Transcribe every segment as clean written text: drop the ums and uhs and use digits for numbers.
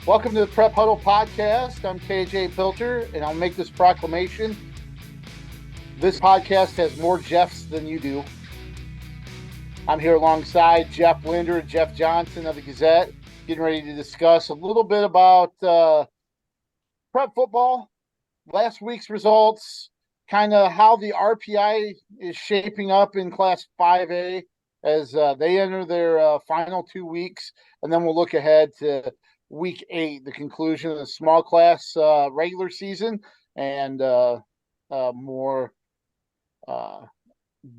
Welcome to the Prep Huddle podcast. I'm KJ Pilcher, and I'll make this proclamation. This podcast has more Jeffs than you do. I'm here alongside Jeff Linder and Jeff Johnson of the Gazette, getting ready to discuss a little bit about prep football, last week's results, kind of how the RPI is shaping up in Class 5A as they enter their final 2 weeks, and then we'll look ahead to Week 8, the conclusion of the small class regular season, and more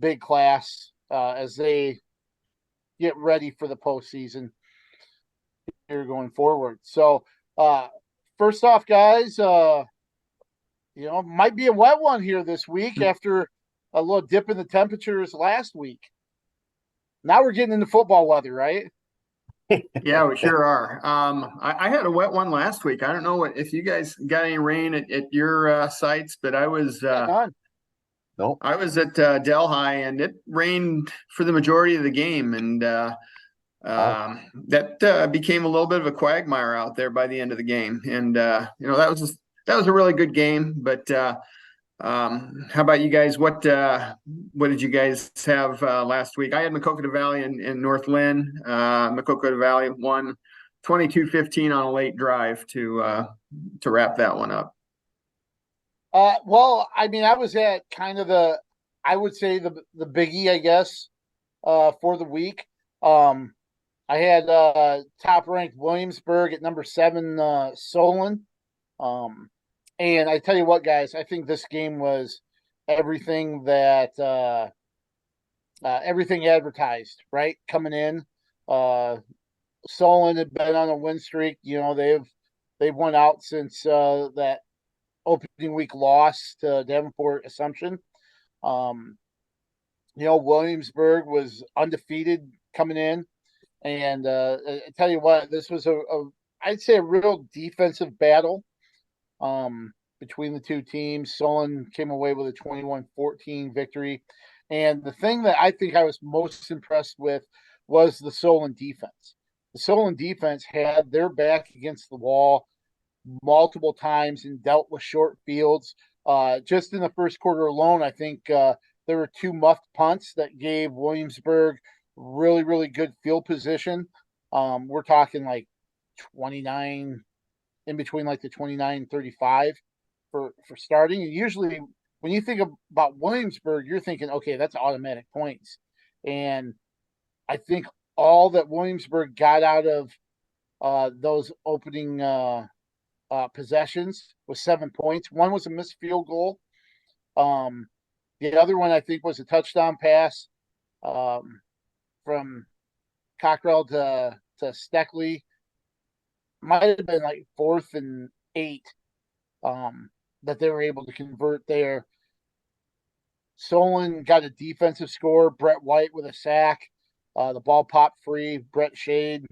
big class as they get ready for the postseason here going forward. So, first off, guys, might be a wet one here this week after a little dip in the temperatures last week. Now we're getting into football weather, right? Yeah, we sure are. I had a wet one last week. I don't know if you guys got any rain at your sites, but I was Nope. I was at Delhi, and it rained for the majority of the game, and that became a little bit of a quagmire out there by the end of the game. And that was a really good game. But how about you guys? What did you guys have last week? I had Maquoketa Valley in North Lynn. Maquoketa Valley won 22-15 on a late drive to wrap that one up. Well, I mean, I was at kind of the biggie, I guess, for the week. I had top ranked Williamsburg at number 7, Solon. And I tell you what, guys, I think this game was everything that everything advertised, right? Coming in, Solon had been on a win streak. They've won out since that opening week loss to Davenport Assumption. Williamsburg was undefeated coming in, and I tell you what, this was I'd say a real defensive battle. Between the two teams. Solon came away with a 21-14 victory. And the thing that I think I was most impressed with was the Solon defense. The Solon defense had their back against the wall multiple times and dealt with short fields. Just in the first quarter alone, I think there were 2 muffed punts that gave Williamsburg really, really good field position. We're talking like 29, in between like the 29 and 35 for starting. And usually when you think about Williamsburg, you're thinking, okay, that's automatic points. And I think all that Williamsburg got out of those opening possessions was 7 points. One was a missed field goal. The other one, I think, was a touchdown pass from Cockrell to Steckley. Might have been like 4th and 8 that they were able to convert there. Solon got a defensive score. Brett White with a sack. The ball popped free. Brett Shade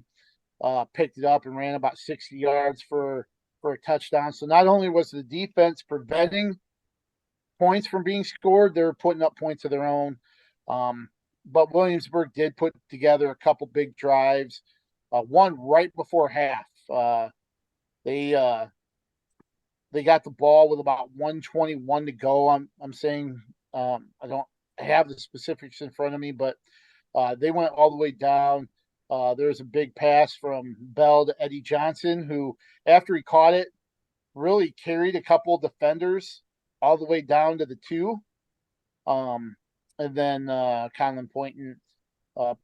picked it up and ran about 60 yards for a touchdown. So not only was the defense preventing points from being scored, they were putting up points of their own. But Williamsburg did put together a couple big drives. One right before half. They got the ball with about 1:21 to go. I'm saying I don't have the specifics in front of me, but they went all the way down. There was a big pass from Bell to Eddie Johnson, who, after he caught it, really carried a couple of defenders all the way down to the 2. And then Conlon Poynton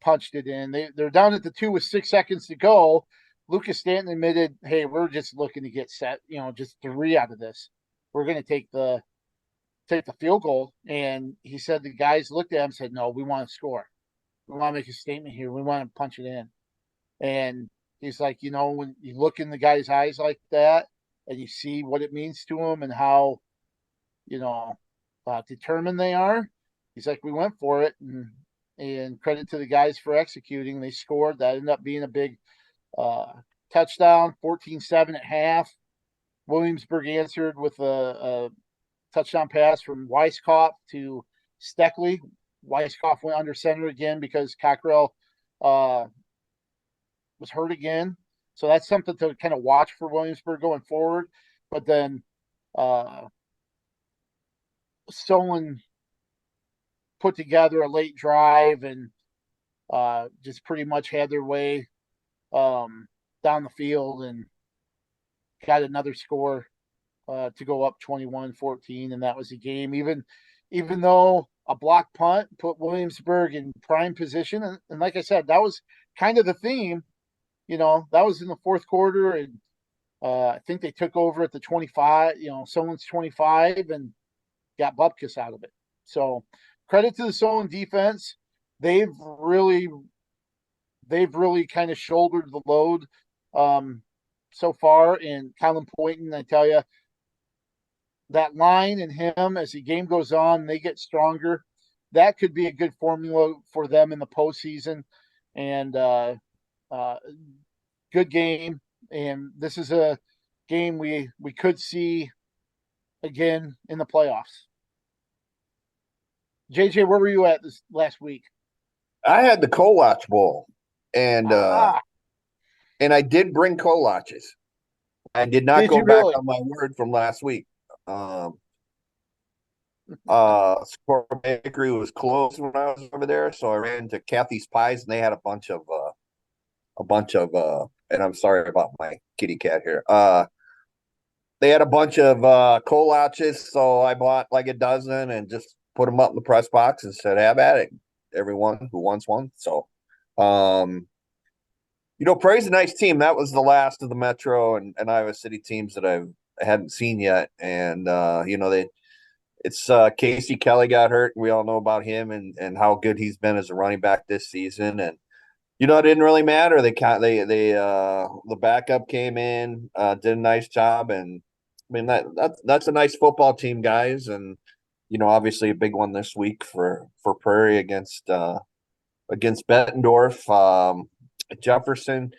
punched it in. They're down at the 2 with 6 seconds to go. Lucas Stanton admitted, hey, we're just looking to get set, just 3 out of this. We're going to take the field goal. And he said the guys looked at him and said, no, we want to score. We want to make a statement here. We want to punch it in. And he's like, when you look in the guy's eyes like that and you see what it means to him and how, determined they are, he's like, we went for it. And credit to the guys for executing. They scored. That ended up being a big touchdown, 14-7 at half. Williamsburg answered with a touchdown pass from Weisskopf to Steckley. Weisskopf went under center again because Cockrell was hurt again. So that's something to kind of watch for Williamsburg going forward. But then Solon put together a late drive and just pretty much had their way down the field and got another score to go up 21-14, and that was the game. Even though a block punt put Williamsburg in prime position, and like I said, that was kind of the theme. That was in the fourth quarter, and I think they took over at the 25. Solon's 25, and got bupkis out of it. So credit to the Solon defense. They've really kind of shouldered the load so far. And Colin Poynton, I tell you, that line and him, as the game goes on, they get stronger. That could be a good formula for them in the postseason. And good game. And this is a game we could see again in the playoffs. JJ, where were you at this last week? I had the Kolach Bowl, and I did bring kolaches. I did not go back on my word from last week. Sport Bakery was closed when I was over there, so I ran to Kathy's Pies, and they had a bunch of and I'm sorry about my kitty cat here. They had a bunch of kolaches, so I bought like a dozen and just put them up in the press box and said, "Have at it, everyone who wants one." So, Prairie's a nice team. That was the last of the Metro and Iowa City teams that I hadn't seen yet, and it's Casey Kelly got hurt. We all know about him and how good he's been as a running back this season, and it didn't really matter. The backup came in, did a nice job, and I mean that's a nice football team, guys, and obviously a big one this week for Prairie against Bettendorf. Jefferson,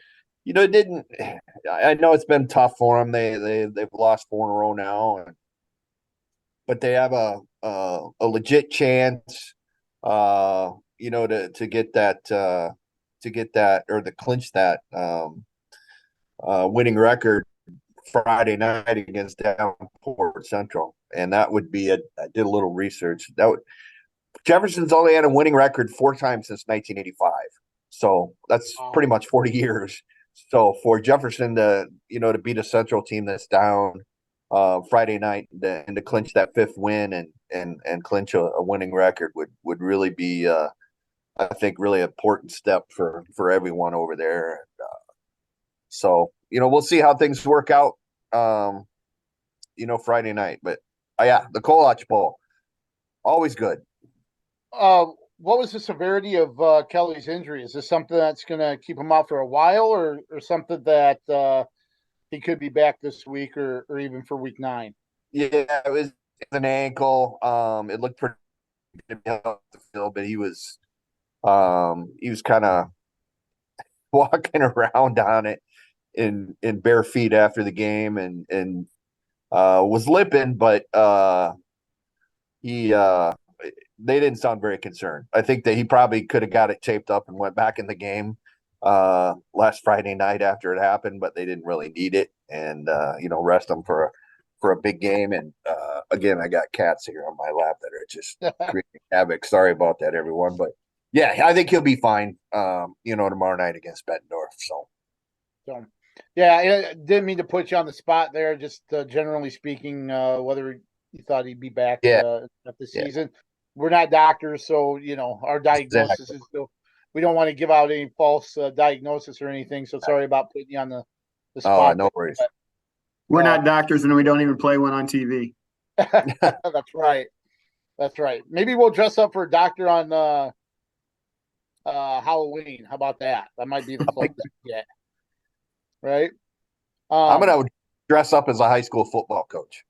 didn't. I know it's been tough for them. They've lost 4 in a row now, but they have a legit chance, to get that. To get that or to clinch that winning record Friday night against Davenport Central, and that would be I did a little research. Jefferson's only had a winning record 4 times since 1985, so that's pretty much 40 years. So for Jefferson to beat a Central team that's down Friday night and to clinch that 5th win and clinch a winning record would really be. I think really important step for everyone over there. So, we'll see how things work out, Friday night. But, the Kolach Bowl, always good. What was the severity of Kelly's injury? Is this something that's going to keep him out for a while or something that he could be back this week or even for week 9? Yeah, it was an ankle. It looked pretty good off the field, but he was kind of walking around on it in bare feet after the game and was limping, but they didn't sound very concerned. I think that he probably could have got it taped up and went back in the game last Friday night after it happened, but they didn't really need it and rest him for a big game. And again, I got cats here on my lap that are just creating havoc. Sorry about that, everyone, but yeah, I think he'll be fine, tomorrow night against Bettendorf. So, yeah, I didn't mean to put you on the spot there. Just generally speaking, whether you thought he'd be back at the season. We're not doctors, so our diagnosis is still. We don't want to give out any false diagnosis or anything. So sorry about putting you on the spot. Oh, no worries. But, we're not doctors, and we don't even play one on TV. That's right. That's right. Maybe we'll dress up for a doctor on Halloween. How about that? That might be the closest yet. Right? I'm gonna dress up as a high school football coach.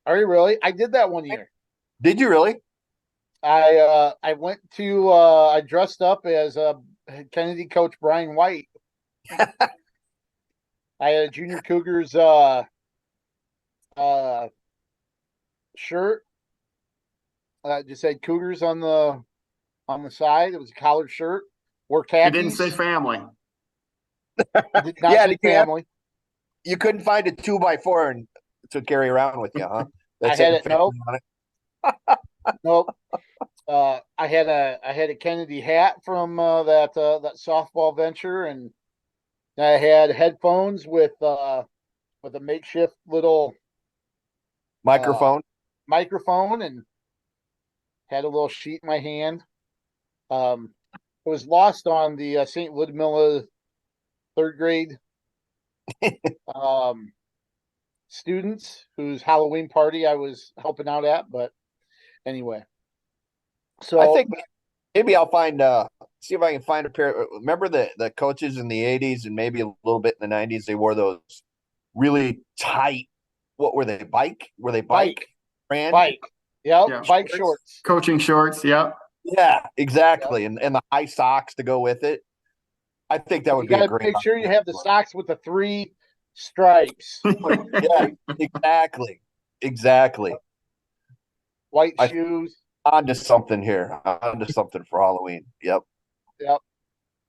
Are you really? I did that one year. Did you really? I went to I dressed up as Kennedy coach Brian White. I had a Junior Cougars shirt. Just said Cougars on the side. It was a collared shirt. Wore khakis. It didn't say family. Did not Yeah, see family. you couldn't find a 2x4 to carry around with you, huh? I That's had it. it. Nope. Nope. I had a Kennedy hat from that softball venture, and I had headphones with a makeshift little uh, Microphone. microphone, and had a little sheet in my hand. It was lost on the St. Ludmilla third grade um, students whose Halloween party I was helping out at. But anyway, I so think maybe I'll find see if I can find a pair. Remember the coaches in the 80s and maybe a little bit in the 90s, they wore those really tight, what were they, bike? Were they bike brand? bike. Yep, Yeah. bike shorts. Coaching shorts. Yep. Yeah, Yep. exactly. And the high socks to go with it. I think that would You be a got to great make sure you option have the for socks with the 3 stripes. it. Yeah, exactly. Exactly. White I shoes. onto something here. Onto something for Halloween. Yep. Yep.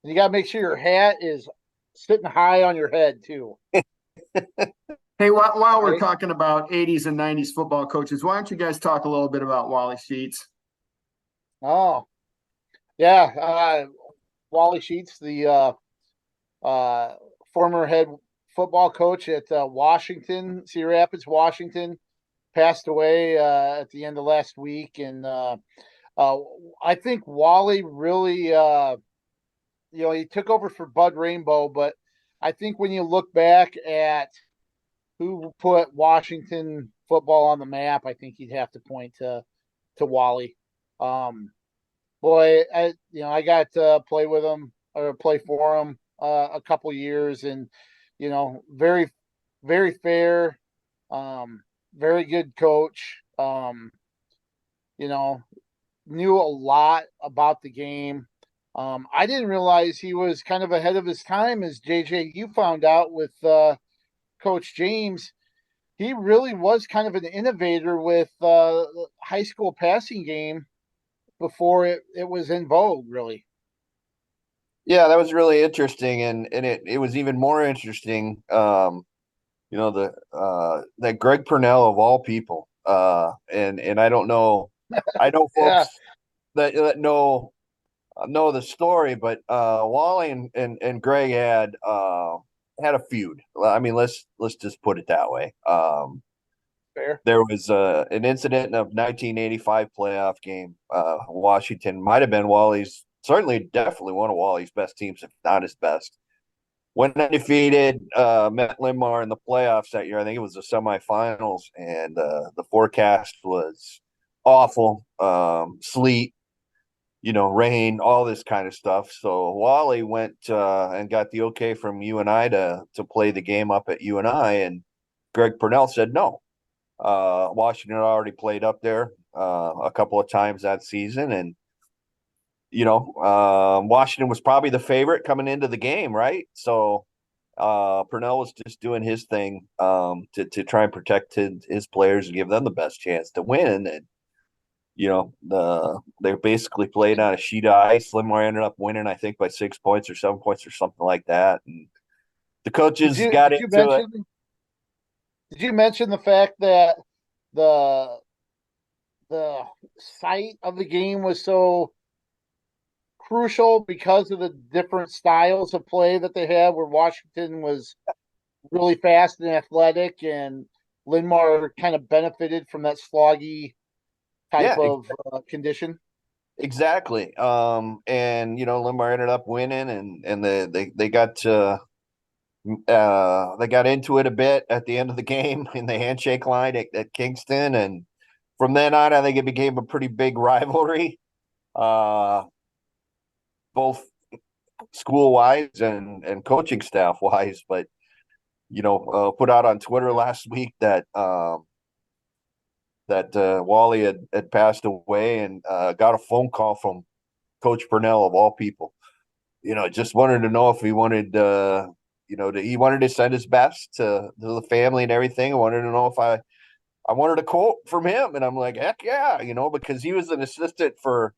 And you got to make sure your hat is sitting high on your head too. Hey, while we're Right? talking about 80s and 90s football coaches, why don't you guys talk a little bit about Wally Sheets? Oh, yeah. Wally Sheets, the former head football coach at Washington, Cedar Rapids, Washington, passed away at the end of last week, and uh, I think Wally really, he took over for Bud Rainbow, but I think when you look back at who put Washington football on the map, I think you'd have to point to Wally. Um, Boy, I got to play with him or play for him a couple years, and very, very fair, very good coach. You know, knew a lot about the game. I didn't realize he was kind of ahead of his time, as JJ you found out with Coach James. He really was kind of an innovator with high school passing game before it was in vogue, really. Yeah, that was really interesting, and it was even more interesting. That Greg Purnell of all people, and I know Yeah, folks that know the story, but Wally and Greg had a feud. I mean, let's just put it that way. fair. There was an incident in a 1985 playoff game. Washington might have been definitely one of Wally's best teams, if not his best. Went undefeated, met Limar in the playoffs that year. I think it was the semifinals, and the forecast was awful. Sleet, rain, all this kind of stuff. So Wally went and got the okay from UNI to play the game up at UNI, and Greg Purnell said no. Washington already played up there a couple of times that season, and Washington was probably the favorite coming into the game, right? So Purnell was just doing his thing to try and protect his players and give them the best chance to win. And they basically played on a sheet of ice. Limar ended up winning, I think, by 6 points or 7 points or something like that. And the Did coaches you got did you into it. mention did you mention the fact that the the site of the game was so crucial because of the different styles of play that they had, where Washington was really fast and athletic, and Linmar kind of benefited from that sloggy type Yeah, of condition. exactly. And Limar ended up winning, and they got into it a bit at the end of the game in the handshake line at Kingston, and from then on, I think it became a pretty big rivalry, both school wise and coaching staff wise. But put out on Twitter last week that Wally had passed away, and got a phone call from Coach Purnell of all people. Just wanted to know if he wanted he wanted to send his best to the family and everything. I wanted to know if I wanted a quote from him, and I'm like, heck yeah, because he was an assistant for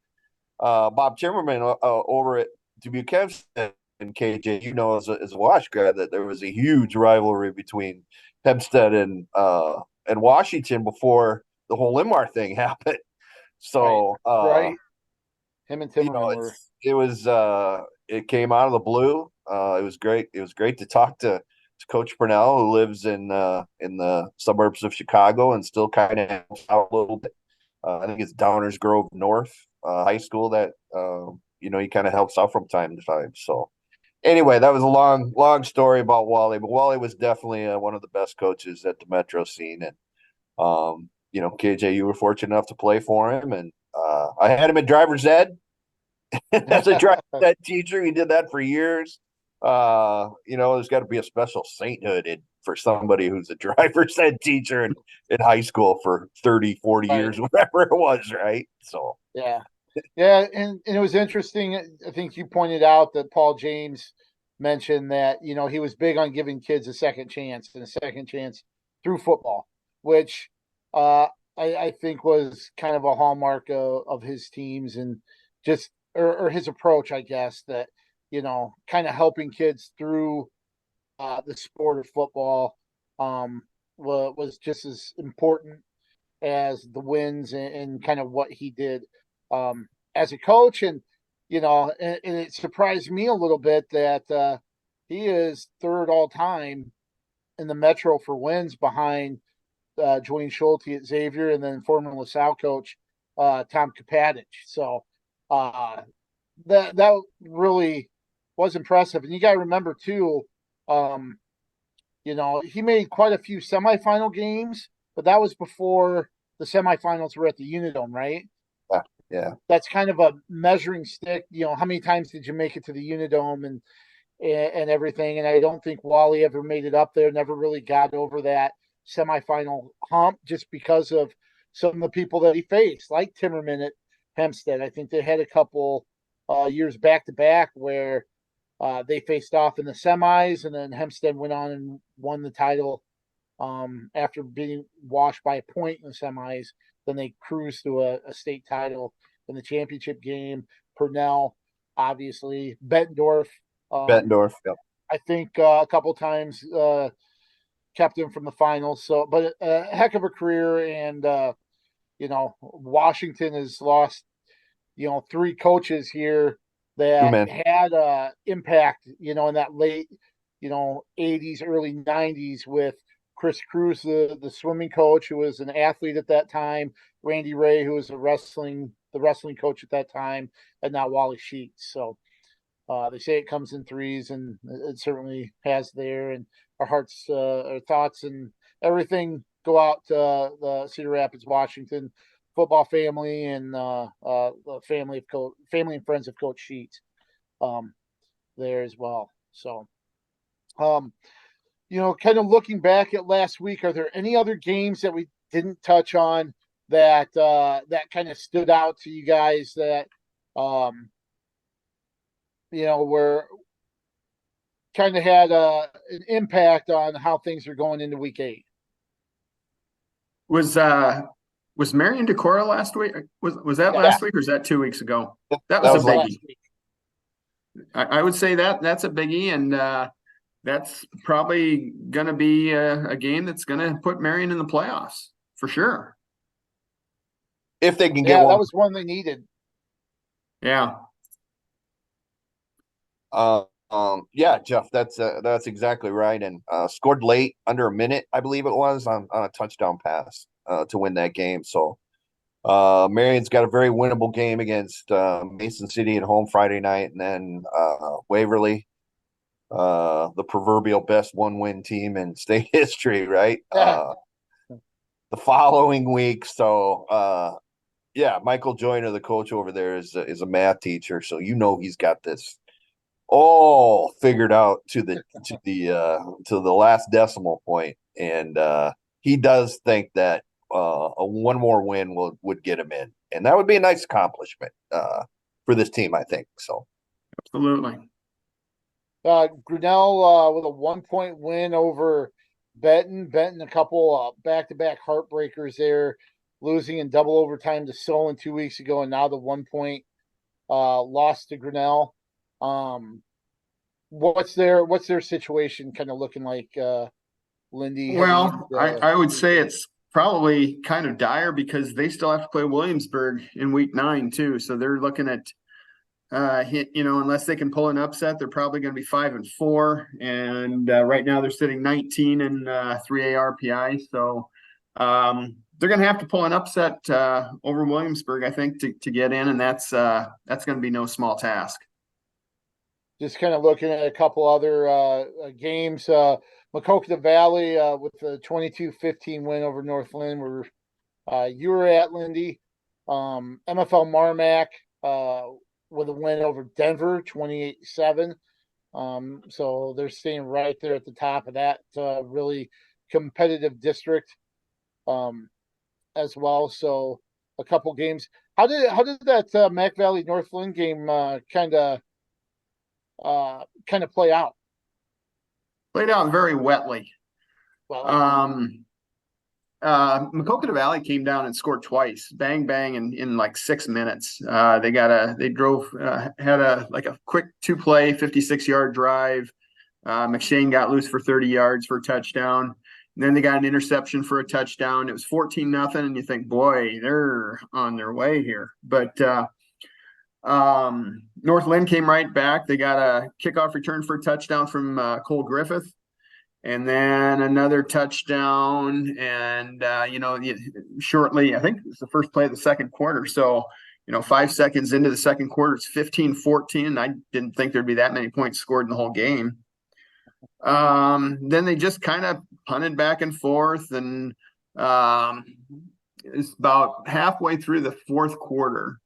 Bob Timmerman over at Dubuque. KJ, you know, as a Wash grad, that there was a huge rivalry between Hempstead and Washington before the whole Limar thing happened. So, Right. Him and you know, Timmerman were. it came out of the blue. It was great. It was great to talk to Coach Purnell, who lives in the suburbs of Chicago and still kind of helps out a little bit. I think it's Downers Grove North High School that you know, he kind of helps out from time to time. So anyway, that was a long story about Wally, but Wally was definitely one of the best coaches at the Metro scene. And you know, KJ, you were fortunate enough to play for him, and I had him at driver's ed as a driver's ed teacher. He did that for years. You know, there's got to be a special sainthood for somebody who's a driver's ed teacher in high school for 30, 40 years, whatever it was, right? So Yeah. Yeah, and it was interesting. I think you pointed out that Paul James mentioned that, you know, he was big on giving kids a second chance and a second chance through football, which I think was kind of a hallmark of his teams and just or his approach, I guess, that, you know, kind of helping kids through the sport of football was just as important as the wins and kind of what he did as a coach. And, you know, and it surprised me a little bit that he is third all time in the Metro for wins behind Dwayne Schulte at Xavier and then former LaSalle coach Tom Kapadich. So that really was impressive. And you got to remember, too, you know, he made quite a few semifinal games, but that was before the semifinals were at the Unidome, right? yeah. That's kind of a measuring stick. You know, how many times did you make it to the Unidome and everything? And I don't think Wally ever made it up there. Never really got over that semifinal hump just because of some of the people that he faced, like Timmerman at Hempstead. I think they had a couple years back to back where they faced off in the semis, and then Hempstead went on and won the title after being washed by a point in the semis. Then they cruised to a state title in the championship game. Purnell, obviously, Bettendorf. Bettendorf, yep. I think a couple times kept him from the finals. So, but a heck of a career, and you know, Washington has lost, you know, 3 coaches here that had impact, you know, in that late, you know, 80s, early 90s with Chris Cruz, the swimming coach, who was an athlete at that time, Randy Ray, who was the wrestling coach at that time, and now Wally Sheets. So they say it comes in threes, and it certainly has there. And our hearts, our thoughts, and everything go out to the Cedar Rapids, Washington football family and the family and friends of Coach Sheets there as well. So, you know, kind of looking back at last week, are there any other games that we didn't touch on that that kind of stood out to you guys that you know, were kind of had an impact on how things are going into week 8? Was Marion Decorah last week? Was that last week or is that 2 weeks ago? That was a biggie. I would say that's a biggie, and that's probably going to be a game that's going to put Marion in the playoffs for sure. If they can get one. That was one they needed. Yeah. Yeah, Jeff, that's exactly right. And scored late, under a minute, I believe it was, on a touchdown pass to win that game. So Marion's got a very winnable game against Mason City at home Friday night, and then Waverly, the proverbial best 1-win team in state history, right? The following week. So yeah, Michael Joyner, the coach over there, is a math teacher, so you know he's got this all figured out to the last decimal point, and he does think that one more win would get him in, and that would be a nice accomplishment for this team, I think. So absolutely. Grinnell with a 1-point win over Benton. A couple back-to-back heartbreakers there, losing in double overtime to Solon 2 weeks ago, and now the 1-point loss to Grinnell. what's their situation kind of looking like, Lindy? Well, I would say it's probably kind of dire because they still have to play Williamsburg in week 9 too. So they're looking at unless they can pull an upset, they're probably going to be 5-4. And right now they're sitting 19 and 3A RPI. So they're going to have to pull an upset over Williamsburg, I think, to get in, and that's going to be no small task. Just kind of looking at a couple other games. Maquoketa Valley with the 22-15 win over Northland. You were at, Lindy. MFL Marmac with a win over Denver, 28-7. So they're staying right there at the top of that really competitive district as well. So a couple games. How did that Mac Valley Northland game kind of play out? Played out very wetly. Well, Maquoketa Valley came down and scored twice, bang bang, in like 6 minutes. Had a quick 2-play 56-yard drive. McShane got loose for 30 yards for a touchdown. And then they got an interception for a touchdown. It was 14-0, and you think, boy, they're on their way here. But Northland came right back. They got a kickoff return for a touchdown from Cole Griffith, and then another touchdown. And shortly, I think it was the first play of the second quarter. So 5 seconds into the second quarter, it's 15-14. I didn't think there'd be that many points scored in the whole game. Then they just kind of punted back and forth, and it's about halfway through the fourth quarter,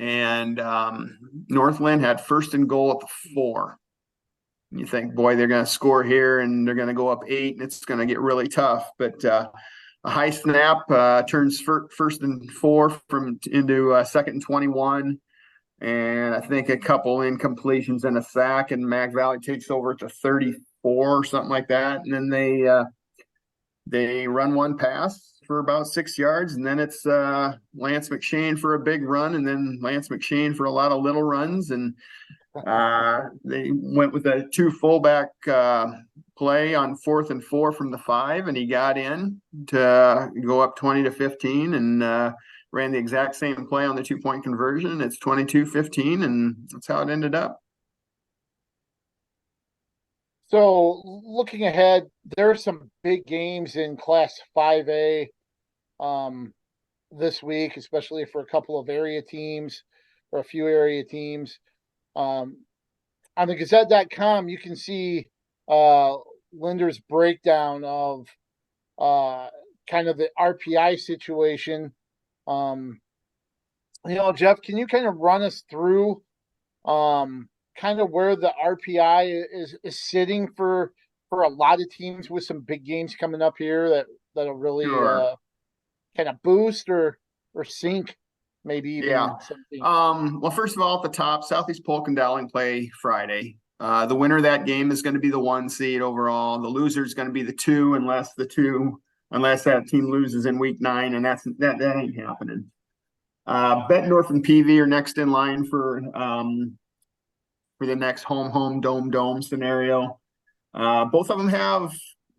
and Northland had 1st and goal at the 4. You think, boy, they're going to score here, and they're going to go up 8, and it's going to get really tough. But a high snap turns 1st and 4 into 2nd and 21. And I think a couple incompletions and a sack, and Mac Valley takes over to 34 or something like that. And then they run one pass for about 6 yards, and then it's Lance McShane for a big run, and then Lance McShane for a lot of little runs. And they went with a 2 fullback play on 4th and 4 from the 5, and he got in to go up 20-15, and ran the exact same play on the 2-point conversion. It's 22-15, and that's how it ended up. So looking ahead, there are some big games in Class 5A this week, especially for a couple of area teams or a few area teams. On the Gazette.com, you can see Linder's breakdown of kind of the RPI situation. Jeff, can you kind of run us through kind of where the RPI is sitting for a lot of teams with some big games coming up here that'll really kind of boost or sink maybe even something? Well, first of all, at the top, Southeast Polk and Dowling play Friday. The winner of that game is going to be the 1 seed overall. The loser is going to be the 2 unless that team loses in week 9, and that ain't happening. Bettendorf and PV are next in line for the next home dome scenario. Both of them have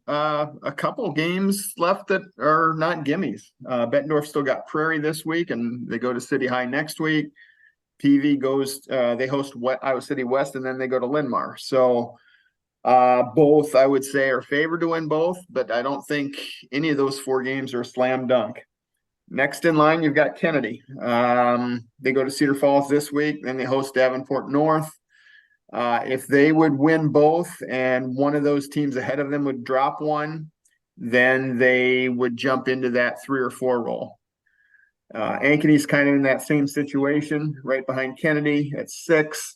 a couple games left that are not gimmies. Bettendorf still got Prairie this week, and they go to City High next week. PV goes, they host Iowa City West, and then they go to Linn-Mar. So both, I would say, are favored to win both, but I don't think any of those 4 games are a slam dunk. Next in line, you've got Kennedy. They go to Cedar Falls this week, then they host Davenport North. If they would win both and one of those teams ahead of them would drop one, then they would jump into that 3 or 4 role. Ankeny's kind of in that same situation, right behind Kennedy at 6,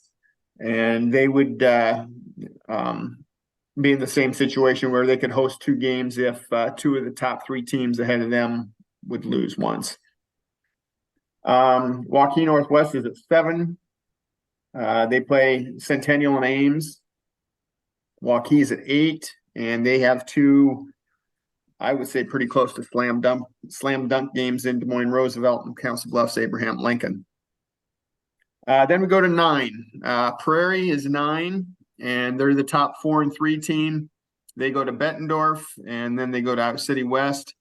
and they would be in the same situation where they could host 2 games if 2 of the top 3 teams ahead of them would lose once. Waukee Northwest is at 7. They play Centennial and Ames. Waukee's at 8, and they have 2, I would say, pretty close to slam dunk games in Des Moines Roosevelt and Council Bluffs Abraham Lincoln. Then we go to 9. Prairie is 9. and they're the top 4-3 team. They go to Bettendorf, and then they go to Iowa City West.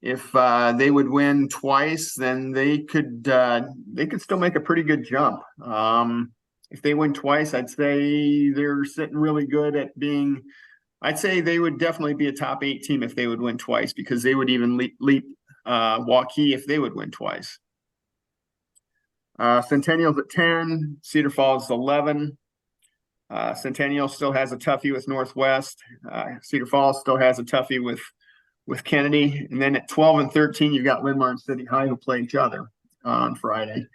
If they would win twice, then they could still make a pretty good jump. If they win twice, I'd say they're sitting really good at being. I'd say they would definitely be a top 8 team if they would win twice, because they would even leap Waukee if they would win twice. Centennial's at 10, Cedar Falls 11. Centennial still has a toughie with Northwest. Cedar Falls still has a toughie with Kennedy. And then at 12 and 13, you've got Linn-Mar and City High, who play each other on Friday.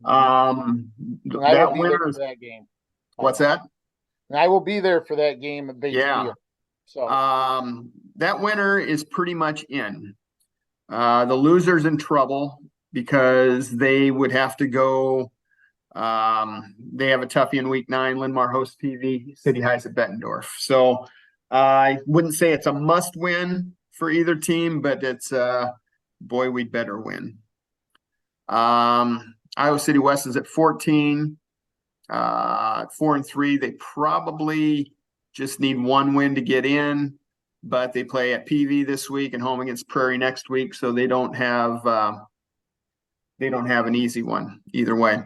That winner is that game. What's that? And I will be there for that game at Base Field. So that winner is pretty much in. The loser's in trouble because they would have to go. They have a toughie in week 9. Linn-Mar hosts PV. City High's at Bettendorf. So I wouldn't say it's a must win for either team, but it's boy, we'd better win. Iowa City West is at 14. 4-3. They probably just need one win to get in, but they play at PV this week and home against Prairie next week, so they don't have an easy one either way.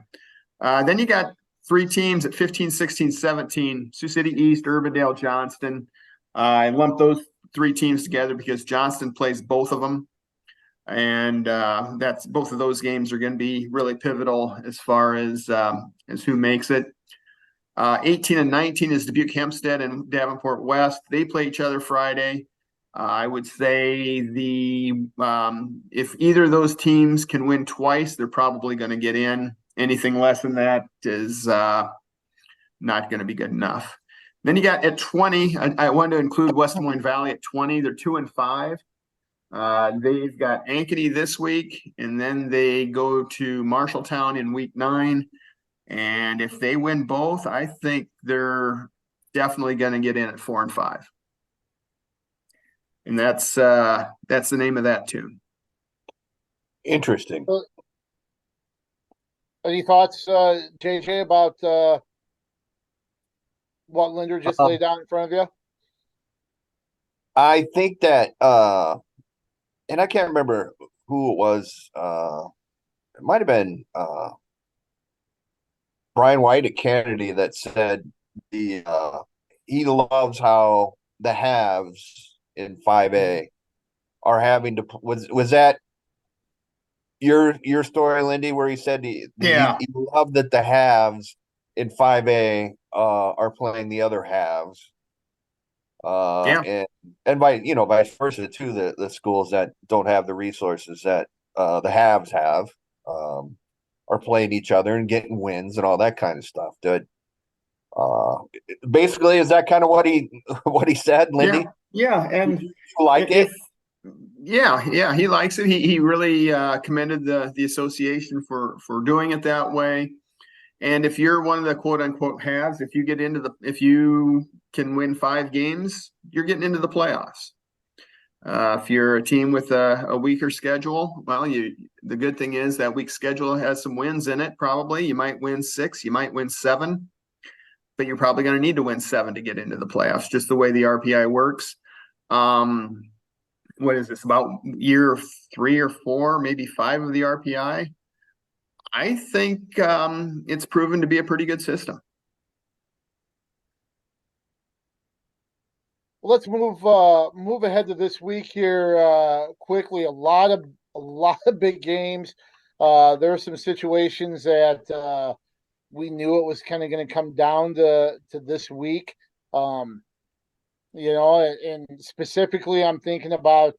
Then you got 3 teams at 15, 16, 17, Sioux City East, Urbandale, Johnston. I lumped those 3 teams together because Johnston plays both of them. And that's both of those games are going to be really pivotal as far as who makes it. 18 and 19 is Dubuque Hempstead and Davenport West. They play each other Friday. I would say if either of those teams can win twice, they're probably going to get in. Anything less than that is not going to be good enough. Then you got at 20, I wanted to include West Des Moines Valley at 20. They're 2 and 5. They've got Ankeny this week, and then they go to Marshalltown in week 9. And if they win both, I think they're definitely going to get in at 4 and 5. And that's the name of that tune. Interesting. Any thoughts, JJ, about what Linder just laid down in front of you? I think that, and I can't remember who it was. It might have been Brian White at Kennedy that said he loves how the halves in 5A are having to. Was that your story, Lindy, where he said he loved that the halves in 5A are playing the other halves. And vice versa too. The schools that don't have the resources that the haves have are playing each other and getting wins and all that kind of stuff. Basically, is that kind of what he said, Lindy? Yeah, and you like it? Yeah, he likes it. He really commended the association for doing it that way. And if you're one of the quote unquote halves, if you can win 5 games, you're getting into the playoffs. If you're a team with a weaker schedule, well, the good thing is that weak schedule has some wins in it. Probably you might win 6, you might win 7, but you're probably going to need to win 7 to get into the playoffs. Just the way the RPI works. What is this, about year 3 or 4, maybe 5 of the RPI? I think it's proven to be a pretty good system. Well, let's move ahead to this week here quickly. A lot of big games. There are some situations that we knew it was kind of going to come down to this week. And specifically, I'm thinking about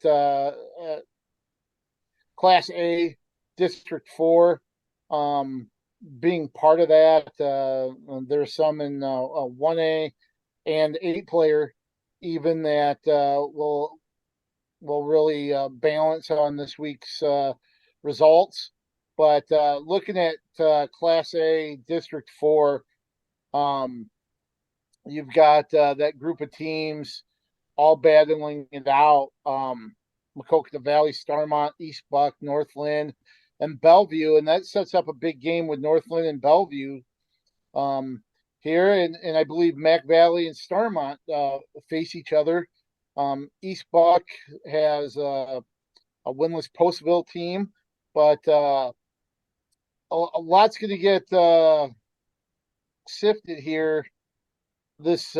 Class A, District 4, being part of that. There's some in 1A and 8-player, even that will really balance on this week's results. But looking at Class A, District 4, you've got that group of teams all battling it out. Maquoketa Valley, Starmont, East Buck, Northland, and Bellevue. And that sets up a big game with Northland and Bellevue here, and I believe Mac Valley and Starmont face each other. East Buck has a winless Postville team, but a lot's going to get sifted here this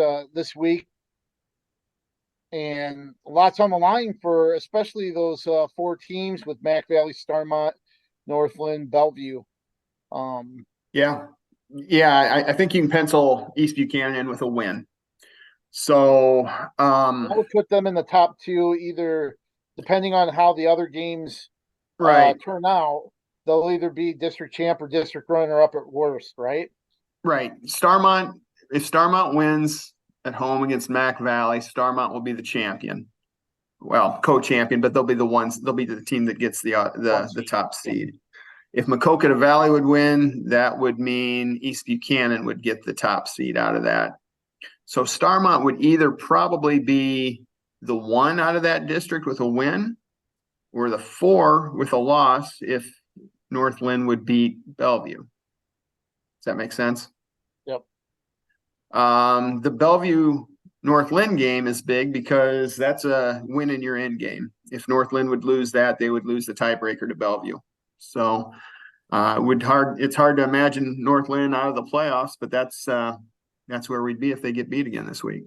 week, and lots on the line for especially those four teams with Mac Valley, Starmont, Northland, Bellevue. Yeah. I think you can pencil East Buchanan in with a win. So that would put them in the top two, either depending on how the other games right. turn out. They'll either be district champ or district runner up at worst, right? Right. If Starmont wins at home against Mac Valley, Starmont will be the champion. Well, co-champion, but they'll be the team that gets the top seed. If Maquoketa Valley would win, that would mean East Buchanan would get the top seed out of that. So Starmont would either probably be the 1 out of that district with a win, or the 4 with a loss if Northland would beat Bellevue. Does that make sense? Yep. The Bellevue Northland game is big because that's a win in your end game. If Northland would lose that, they would lose the tiebreaker to Bellevue. So it's hard to imagine Northland out of the playoffs, but that's where we'd be if they get beat again this week.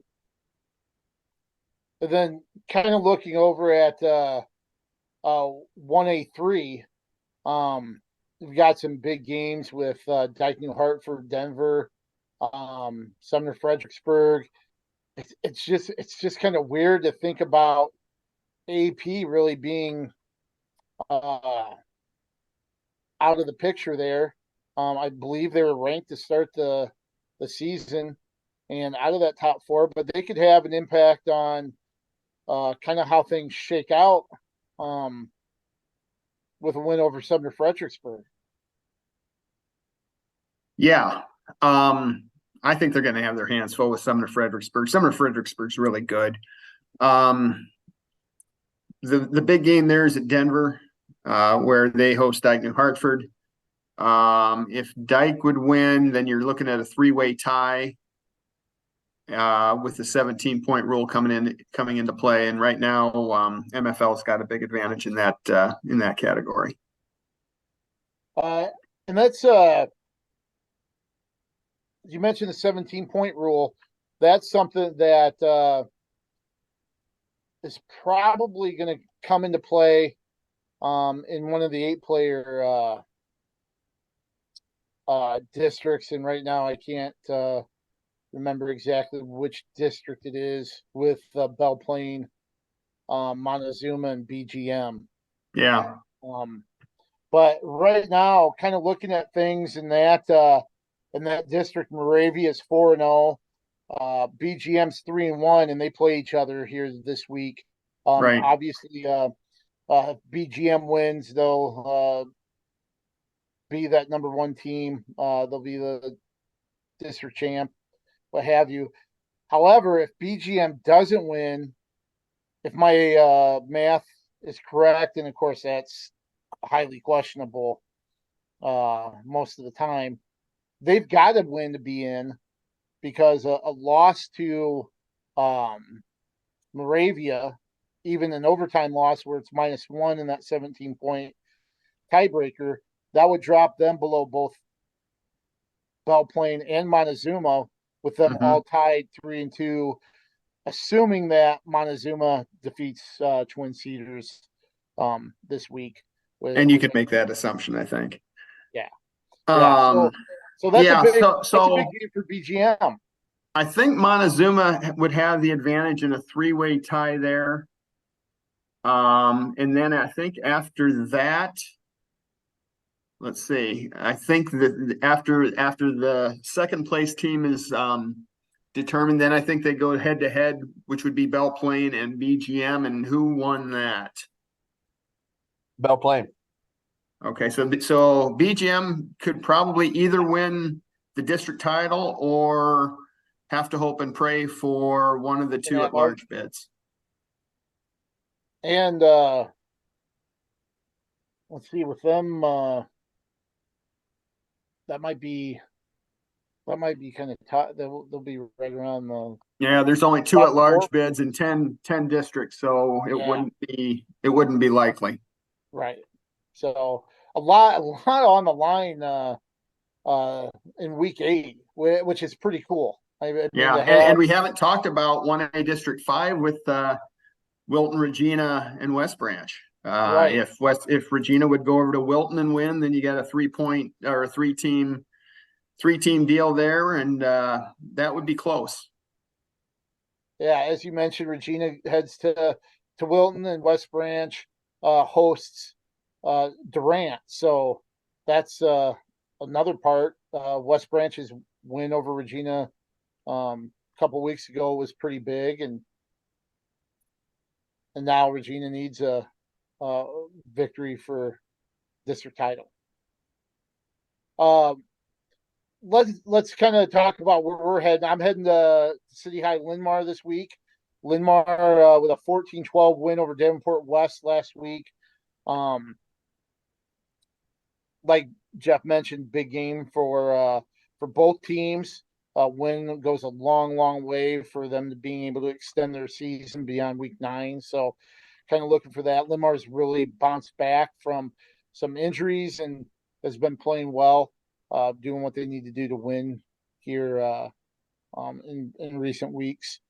And then kind of looking over at 1A3, we've got some big games with Dyke New Hartford, Denver, Sumner Fredericksburg. It's just kind of weird to think about AP really being out of the picture there. I believe they were ranked to start the season and out of that top 4, but they could have an impact on kind of how things shake out with a win over Sumner Fredericksburg. Yeah. I think they're going to have their hands full with Sumner Fredericksburg. Sumner Fredericksburg's really good. The big game there is at Denver, where they host Dyke New Hartford. If Dyke would win, then you're looking at a 3-way tie with the 17-point rule coming into play. And right now, MFL's got a big advantage in that category. And that's you mentioned the 17-point rule. That's something that is probably going to come into play in one of the 8-player districts. And right now I can't remember exactly which district it is with Belle Plaine, Montezuma, and BGM. Yeah. But right now, kind of looking at things in that district, Moravia is 4-0. BGM's 3-1, and they play each other here this week. Right. Obviously, if BGM wins, they'll be that number 1 team. They'll be the district champ, what have you. However, if BGM doesn't win, if my math is correct, and of course that's highly questionable most of the time, they've got to win to be in, because a loss to Moravia, even an overtime loss where it's -1 in that 17-point tiebreaker, that would drop them below both Belle Plaine and Montezuma, with them all tied 3-2, assuming that Montezuma defeats Twin Cedars this week. And you could make that assumption, I think. Yeah. So that's a big game for BGM. I think Montezuma would have the advantage in a 3-way tie there. And then I think after that, let's see. I think that after the second place team is determined, then I think they go head to head, which would be Belle Plaine and BGM. And who won that? Belle Plaine. Okay, so BGM could probably either win the district title or have to hope and pray for one of the 2 at-large bids. And let's see, with them, that might be That might be kind of tough. They'll be right around the. Yeah, there's only 2 Top at-large four? bids in 10 districts, so it Yeah. wouldn't be likely. Right. So a lot on the line in week 8, which is pretty cool. I mean, Yeah, to and have we haven't talked about 1A District 5 with Wilton, Regina, and West Branch. right. If Regina would go over to Wilton and win, then you got a 3-point or a three-team deal there, and that would be close. Yeah, as you mentioned, Regina heads to Wilton, and West Branch hosts Durant. So that's another part. West Branch's win over Regina a couple weeks ago was pretty big, and now Regina needs a victory for district title. Let's kind of talk about where we're heading. I'm heading to City High Linn-Mar this week. Linn-Mar with a 14-12 win over Davenport West last week. Like Jeff mentioned, big game for both teams. Win goes a long way for them to being able to extend their season beyond week 9. So kind of looking for that. Linn-Mar's really bounced back from some injuries and has been playing well, doing what they need to do to win here in recent weeks.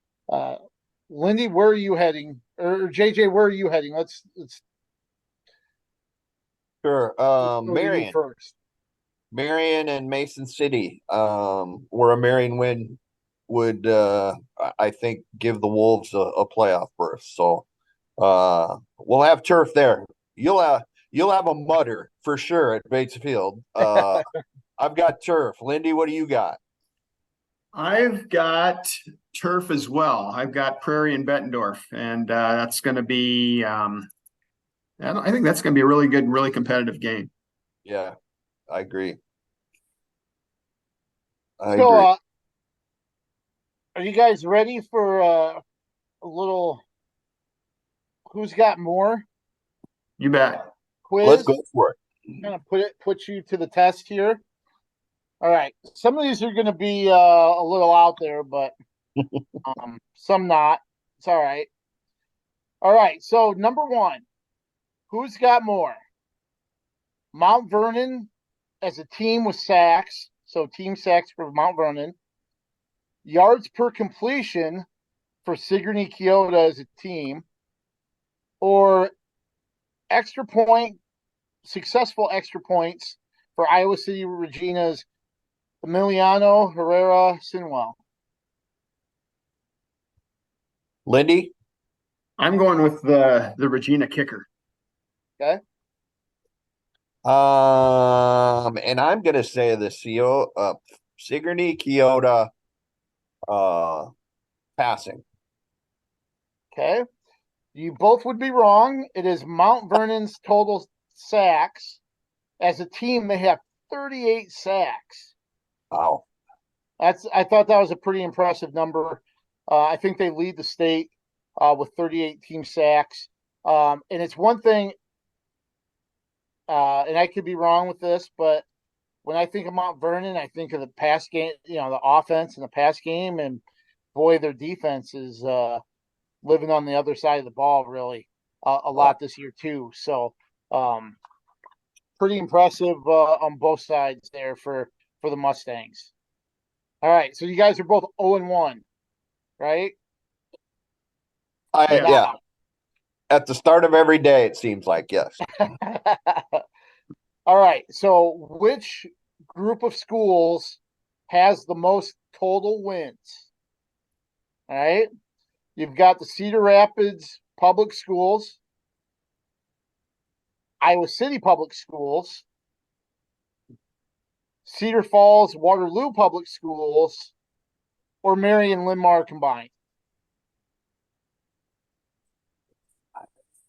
Lindy, where are you heading? Or JJ, where are you heading? Let's Sure. go to you Marion. first. Marion and Mason City, where a Marion win would, I think, give the Wolves a playoff berth. So, we'll have turf there. You'll have a mutter for sure at Bates Field. I've got turf. Lindy, what do you got? I've got turf as well. I've got Prairie and Bettendorf, and that's going to be. I think that's going to be a really good, really competitive game. Yeah, I agree. Are you guys ready for a little who's got more You bet. quiz? Let's go for it. Kind of put you to the test here. All right. Some of these are going to be a little out there, but some not. It's all right. All right. So number 1, who's got more? Mount Vernon as a team with sacks. So team sacks for Mount Vernon. Yards per completion for Sigourney Keota as a team. Or successful extra points for Iowa City Regina's Emiliano Herrera Sinwell. Lindy? I'm going with the Regina kicker. Okay. And I'm gonna say the Sigourney Keota passing. Okay. You both would be wrong. It is Mount Vernon's total sacks. As a team, they have 38 sacks. Wow. I thought that was a pretty impressive number. I think they lead the state with 38 team sacks. And it's one thing, and I could be wrong with this, but when I think of Mount Vernon, I think of the pass game, the offense and the pass game, and boy, their defense is living on the other side of the ball really a lot this year too. So pretty impressive on both sides there for the Mustangs. All right, so you guys are both 0-1, right? Yeah. At the start of every day, it seems like, yes. All right, so which group of schools has the most total wins? All right, you've got the Cedar Rapids Public Schools, Iowa City Public Schools, Cedar Falls Waterloo Public Schools, or Marion Linn-Mar combined.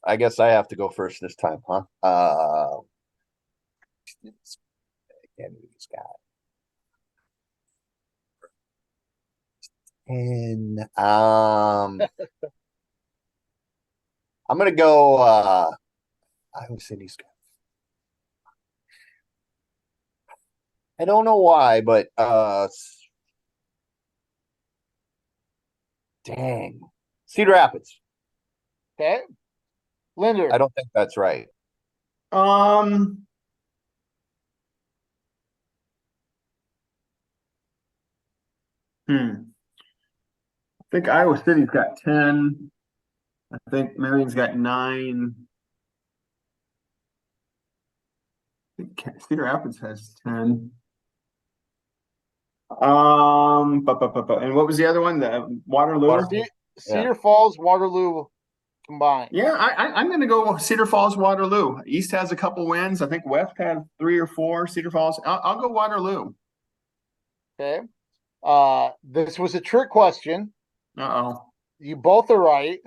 I guess I have to go first this time, huh? This guy. And I'm gonna go Iowa City's guy. I don't know why, but Dang. Cedar Rapids. Okay. Linder. I don't think that's right. Um, I think Iowa City's got 10. I think Marion's got 9. I think Cedar Rapids has 10. And what was the other one? The Waterloo? Cedar Falls, Waterloo combined. Yeah, I'm going to go Cedar Falls, Waterloo. East has a couple wins. I think West had 3 or 4. Cedar Falls. I'll go Waterloo. Okay. This was a trick question. Uh-oh. You both are right.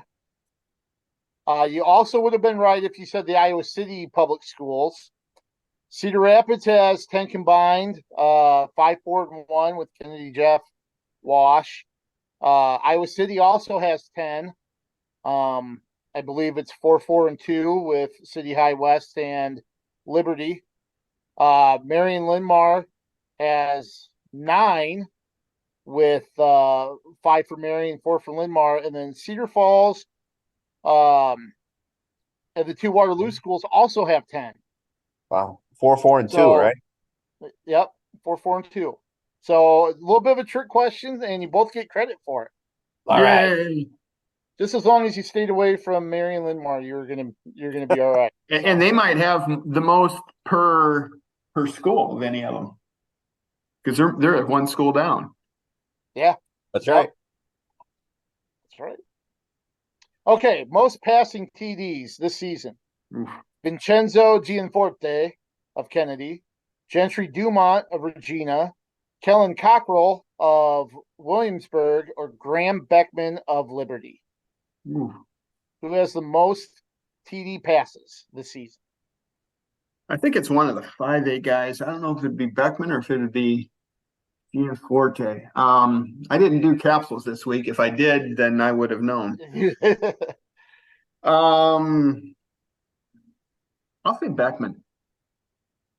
You also would have been right if you said the Iowa City Public Schools. Cedar Rapids has 10 combined, 5-4-1 with Kennedy Jeff Wash. Iowa City also has 10. I believe it's 4-4-2 with City High West and Liberty. Marion Lindmar has 9 with 5 for Marion, 4 for Lindmar, and then Cedar Falls and the 2 Waterloo schools also have 10. Wow. 4-4-2, So, right? Yep, 4-4-2. So a little bit of a trick question, and you both get credit for it. All right. Yay. Just as long as you stayed away from Marion Lindmar, you're gonna be all right. And they might have the most per school of any of them, because they're at one school down. Yeah, That's right. that's right. Okay, most passing TDs this season. Oof. Vincenzo Gianforte of Kennedy, Gentry Dumont of Regina, Kellen Cockrell of Williamsburg, or Graham Beckman of Liberty. Oof. Who has the most TD passes this season? I think it's one of the 5A guys. I don't know if it'd be Beckman or if it'd be Gianforte. I didn't do capsules this week. If I did, then I would have known. I'll say Beckman.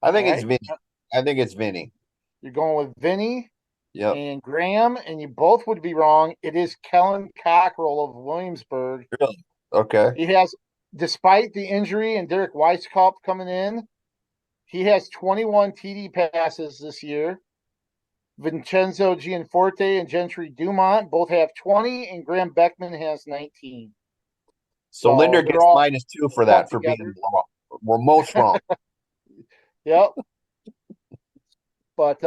I think All it's right. Vinny. I think it's Vinny. You're going with Vinny Yep. and Graham, and you both would be wrong. It is Kellen Cockrell of Williamsburg. Really? Okay. He has, despite the injury and Derek Weisskopf coming in, he has 21 TD passes this year. Vincenzo Gianforte and Gentry Dumont both have 20, and Graham Beckman has 19. So Linder gets -2 for that, for being wrong. We're most wrong. Yep. But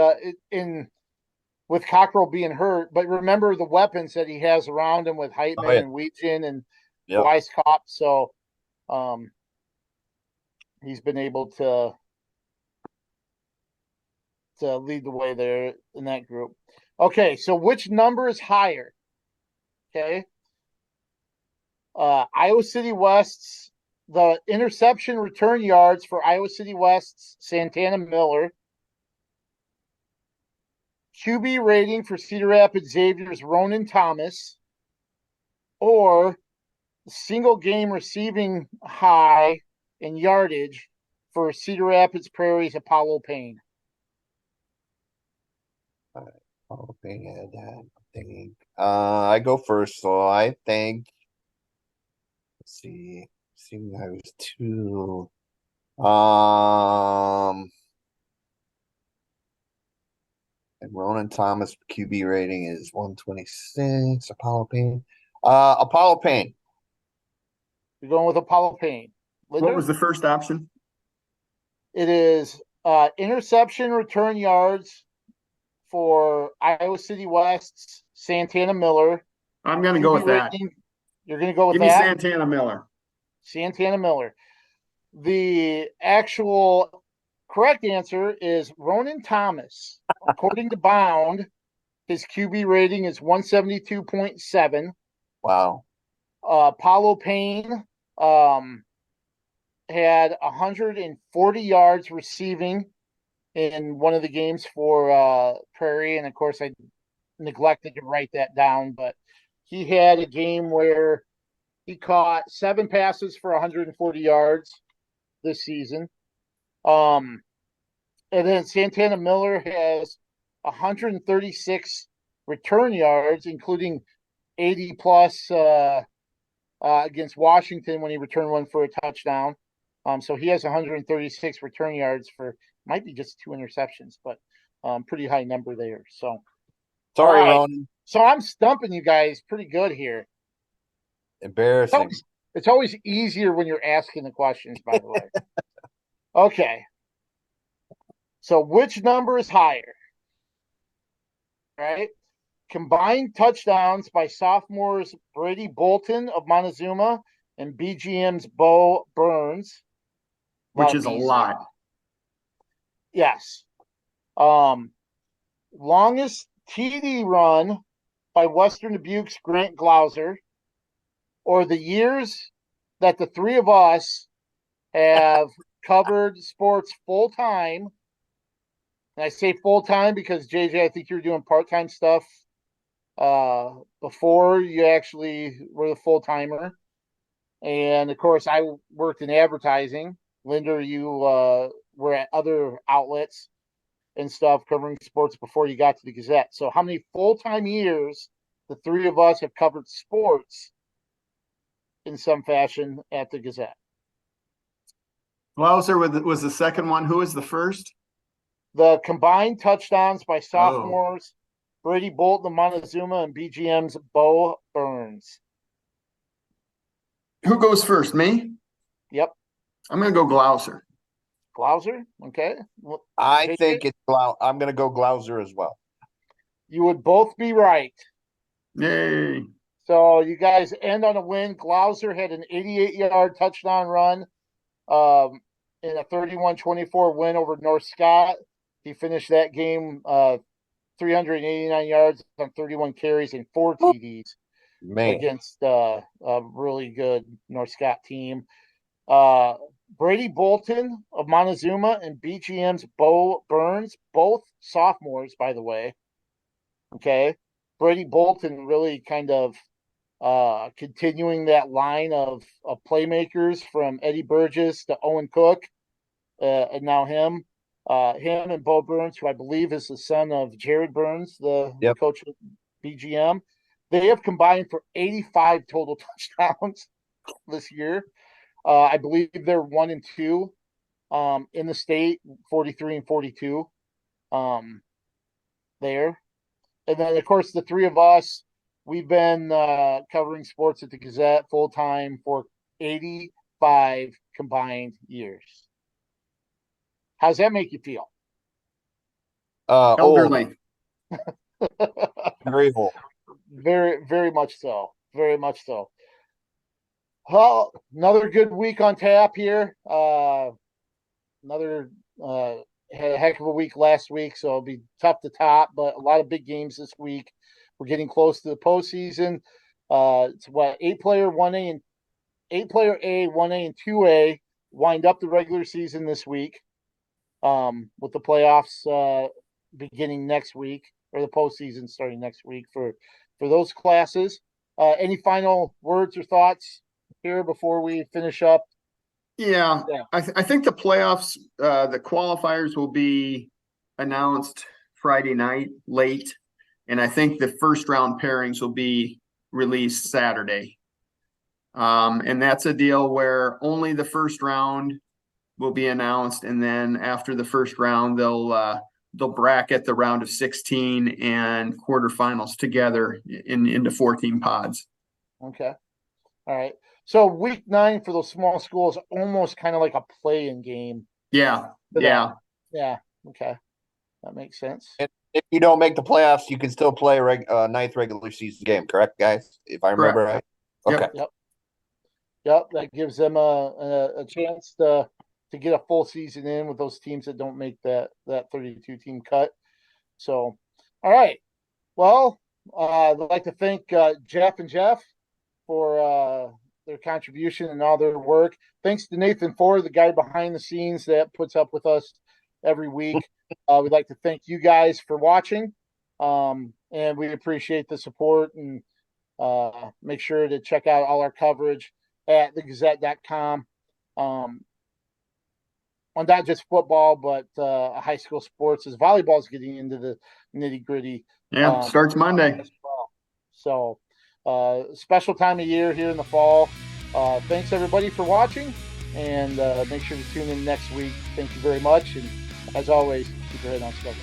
with Cockrell being hurt, but remember the weapons that he has around him with Heitman and Weetjen and Weisskopf. So he's been able to lead the way there in that group. Okay, so which number is higher? Okay. Iowa City West's, the interception return yards for Iowa City West's Santana Miller. QB rating for Cedar Rapids Xavier's Ronan Thomas. Or single game receiving high in yardage for Cedar Rapids Prairie's Apollo Payne. Apollo Payne had that. I think. I go first, so I think. Let's see. I was 2. And Ronan Thomas QB rating is 126. Apollo Payne. Apollo Payne. You're going with Apollo Payne. Linder? What was the first option? It is interception return yards for Iowa City West's Santana Miller. I'm going to go with that. You're going to go with Give that? me Santana Miller. Santana Miller. The actual correct answer is Ronan Thomas. According to Bound, his QB rating is 172.7. Wow. Apollo Payne had 140 yards receiving in one of the games for Prairie, and of course I neglected to write that down, but he had a game where he caught 7 passes for 140 yards this season. And then Santana Miller has 136 return yards, including 80 plus against Washington when he returned one for a touchdown. So he has 136 return yards for might be just 2 interceptions, but pretty high number there. So Sorry, all right. Ronan. So I'm stumping you guys pretty good here. Embarrassing. It's always easier when you're asking the questions, by the way. Okay. So which number is higher? Right? Combined touchdowns by sophomores Brady Bolton of Montezuma and BGM's Bo Burns. Which is a lot. Yes. Longest TD run by Western Dubuque's Grant Glauser, or the years that the three of us have covered sports full time. And I say full time because JJ, I think you were doing part-time stuff before you actually were the full timer. And of course, I worked in advertising. Linder, you were at other outlets and stuff covering sports before you got to the Gazette. So how many full-time years the three of us have covered sports in some fashion at the Gazette? Glauser was the second one. Who was the first? The combined touchdowns by sophomores Brady Bolton of Montezuma and BGM's Bo Burns. Who goes first? Me? Yep. I'm going to go Glauser. Glauser? Okay. Well, I think it's I'm going to go Glauser as well. You would both be right. Yay. So you guys end on a win. Glauser had an 88-yard touchdown run in a 31-24 win over North Scott. He finished that game 389 yards on 31 carries and 4 TDs against a really good North Scott team. Brady Bolton of Montezuma and BGM's Bo Burns, both sophomores, by the way. Okay. Brady Bolton really kind of continuing that line of playmakers from Eddie Burgess to Owen Cook, and now him and Bo Burns, who I believe is the son of Jared Burns, the coach of BGM. They have combined for 85 total touchdowns this year. I believe they're 1 and 2 in the state, 43 and 42 there. And then, of course, the three of us, we've been covering sports at the Gazette full time for 85 combined years. How's that make you feel? Elderly. Very old. Very, very much so. Very much so. Well, another good week on tap here. Another had a heck of a week last week, so it'll be tough to top, but a lot of big games this week. We're getting close to the postseason. It's what 8-player 1A and 8-player A, 1A and 2A wind up the regular season this week. With the playoffs beginning next week, or the postseason starting next week for those classes. Any final words or thoughts here before we finish up? Yeah. I think the playoffs, the qualifiers will be announced Friday night late, and I think the first round pairings will be released Saturday. And that's a deal where only the first round will be announced, and then after the first round, they'll bracket the round of 16 and quarterfinals together into 14 pods. Okay. All right. So week 9 for those small schools, almost kind of like a play-in game. Yeah. Yeah. Okay. That makes sense. And if you don't make the playoffs, you can still play a ninth regular season game, correct, guys? If I remember right. Okay. Yep. That gives them a chance to get a full season in with those teams that don't make that 32 team cut. So, all right. Well, I'd like to thank Jeff and Jeff for their contribution and all their work. Thanks to Nathan Ford, the guy behind the scenes that puts up with us every week. We'd like to thank you guys for watching, and we appreciate the support, and make sure to check out all our coverage at thegazette.com. On not just football, but high school sports, as volleyball is getting into the nitty gritty. Yeah, starts Monday. As well. So special time of year here in the fall. Thanks everybody for watching, and make sure to tune in next week. Thank you very much, and as always, keep your head on struggle.